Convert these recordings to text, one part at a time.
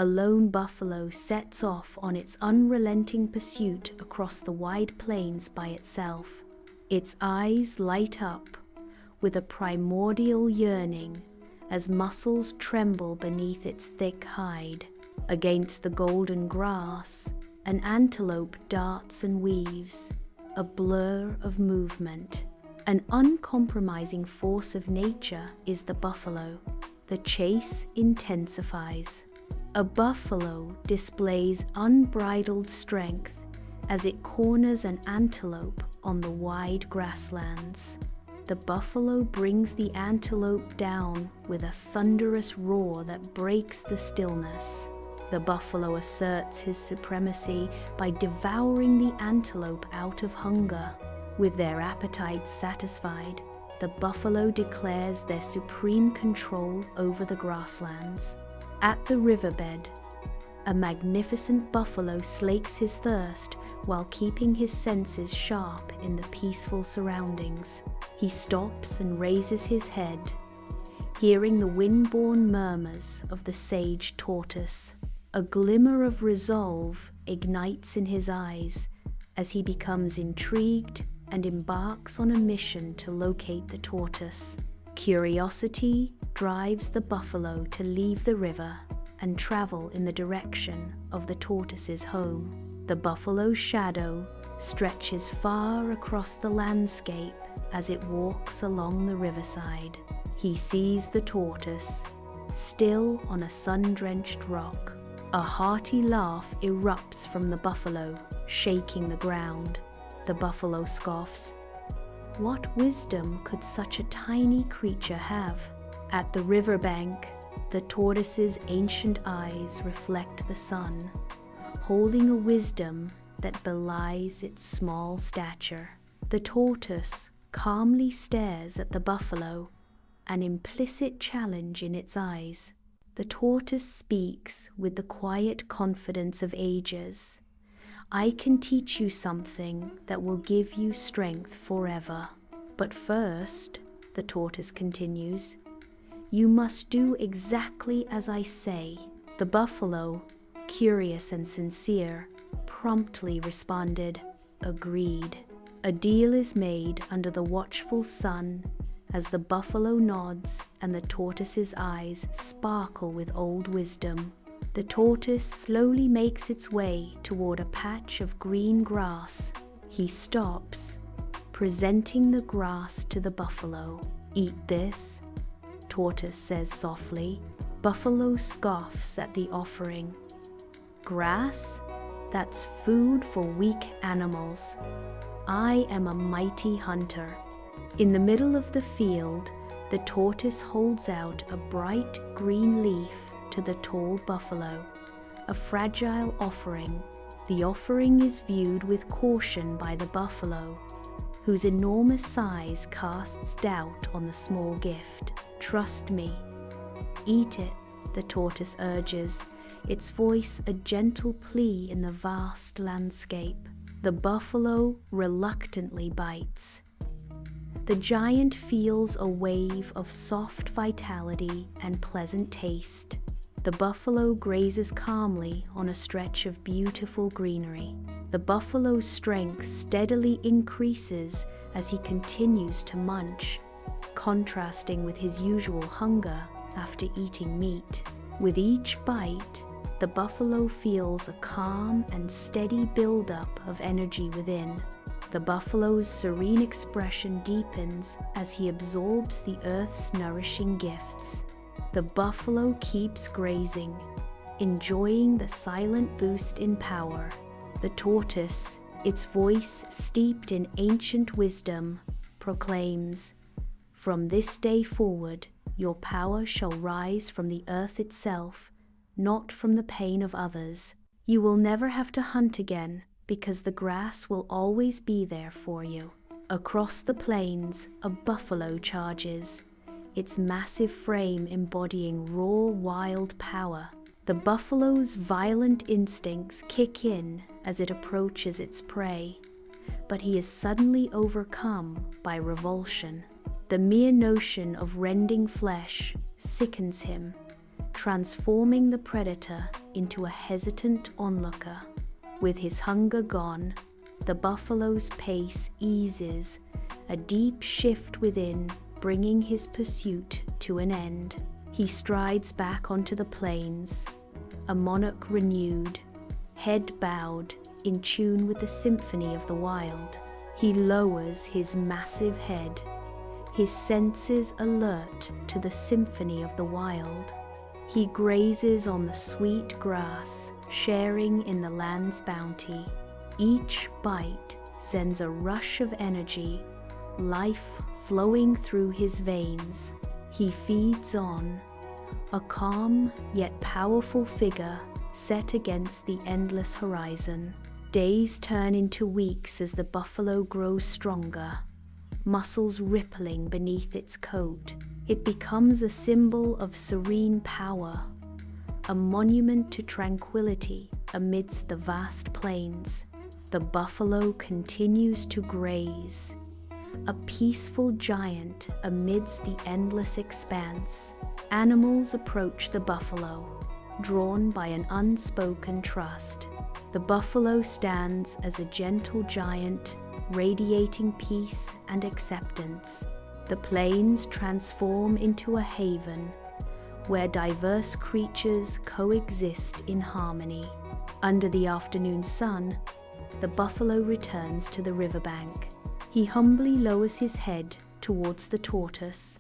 A lone buffalo sets off on its unrelenting pursuit across the wide plains by itself. Its eyes light up with a primordial yearning as muscles tremble beneath its thick hide. Against the golden grass, an antelope darts and weaves, a blur of movement. An uncompromising force of nature is the buffalo. The chase intensifies. A buffalo displays unbridled strength as it corners an antelope on the wide grasslands. The buffalo brings the antelope down with a thunderous roar that breaks the stillness. The buffalo asserts his supremacy by devouring the antelope out of hunger. With their appetites satisfied, the buffalo declares their supreme control over the grasslands. At the riverbed, a magnificent buffalo slakes his thirst while keeping his senses sharp in the peaceful surroundings. He stops and raises his head, hearing the wind-borne murmurs of the sage tortoise. A glimmer of resolve ignites in his eyes as he becomes intrigued and embarks on a mission to locate the tortoise. Curiosity drives the buffalo to leave the river and travel in the direction of the tortoise's home. The buffalo's shadow stretches far across the landscape as it walks along the riverside. He sees the tortoise, still on a sun-drenched rock. A hearty laugh erupts from the buffalo, shaking the ground. The buffalo scoffs. What wisdom could such a tiny creature have? At the riverbank, the tortoise's ancient eyes reflect the sun, holding a wisdom that belies its small stature. The tortoise calmly stares at the buffalo, an implicit challenge in its eyes. The tortoise speaks with the quiet confidence of ages. I can teach you something that will give you strength forever. But first, the tortoise continues, you must do exactly as I say. The buffalo, curious and sincere, promptly responded, agreed. A deal is made under the watchful sun as the buffalo nods and the tortoise's eyes sparkle with old wisdom. The tortoise slowly makes its way toward a patch of green grass. He stops, presenting the grass to the buffalo. Eat this, tortoise says softly. Buffalo scoffs at the offering. Grass? That's food for weak animals. I am a mighty hunter. In the middle of the field, the tortoise holds out a bright green leaf to the tall buffalo, a fragile offering. The offering is viewed with caution by the buffalo, whose enormous size casts doubt on the small gift. Trust me. Eat it, the tortoise urges, its voice a gentle plea in the vast landscape. The buffalo reluctantly bites. The giant feels a wave of soft vitality and pleasant taste. The buffalo grazes calmly on a stretch of beautiful greenery. The buffalo's strength steadily increases as he continues to munch, contrasting with his usual hunger after eating meat. With each bite, the buffalo feels a calm and steady buildup of energy within. The buffalo's serene expression deepens as he absorbs the earth's nourishing gifts. The buffalo keeps grazing, enjoying the silent boost in power. The tortoise, its voice steeped in ancient wisdom, proclaims, "From this day forward, your power shall rise from the earth itself, not from the pain of others. You will never have to hunt again, because the grass will always be there for you." Across the plains, a buffalo charges, its massive frame embodying raw, wild power. The buffalo's violent instincts kick in as it approaches its prey, but he is suddenly overcome by revulsion. The mere notion of rending flesh sickens him, transforming the predator into a hesitant onlooker. With his hunger gone, the buffalo's pace eases, a deep shift within, bringing his pursuit to an end. He strides back onto the plains, a monarch renewed, head bowed, in tune with the symphony of the wild. He lowers his massive head, his senses alert to the symphony of the wild. He grazes on the sweet grass, sharing in the land's bounty. Each bite sends a rush of energy, life flowing through his veins. He feeds on, a calm yet powerful figure set against the endless horizon. Days turn into weeks as the buffalo grows stronger, muscles rippling beneath its coat. It becomes a symbol of serene power, a monument to tranquility amidst the vast plains. The buffalo continues to graze, a peaceful giant amidst the endless expanse. Animals approach the buffalo, drawn by an unspoken trust. The buffalo stands as a gentle giant, radiating peace and acceptance. The plains transform into a haven, where diverse creatures coexist in harmony. Under the afternoon sun, the buffalo returns to the riverbank. He humbly lowers his head towards the tortoise,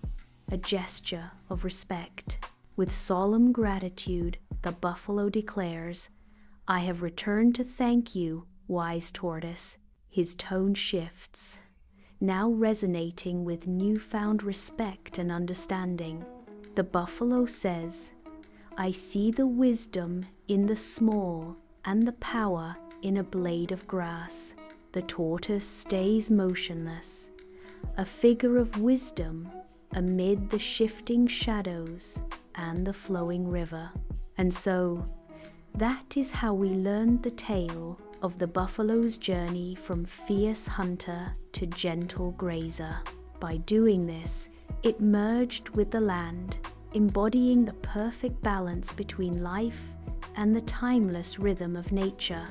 a gesture of respect. With solemn gratitude, the buffalo declares, "I have returned to thank you, wise tortoise." His tone shifts, now resonating with newfound respect and understanding. The buffalo says, "I see the wisdom in the small and the power in a blade of grass." The tortoise stays motionless, a figure of wisdom amid the shifting shadows and the flowing river. And so, that is how we learned the tale of the buffalo's journey from fierce hunter to gentle grazer. By doing this, it merged with the land, embodying the perfect balance between life and the timeless rhythm of nature.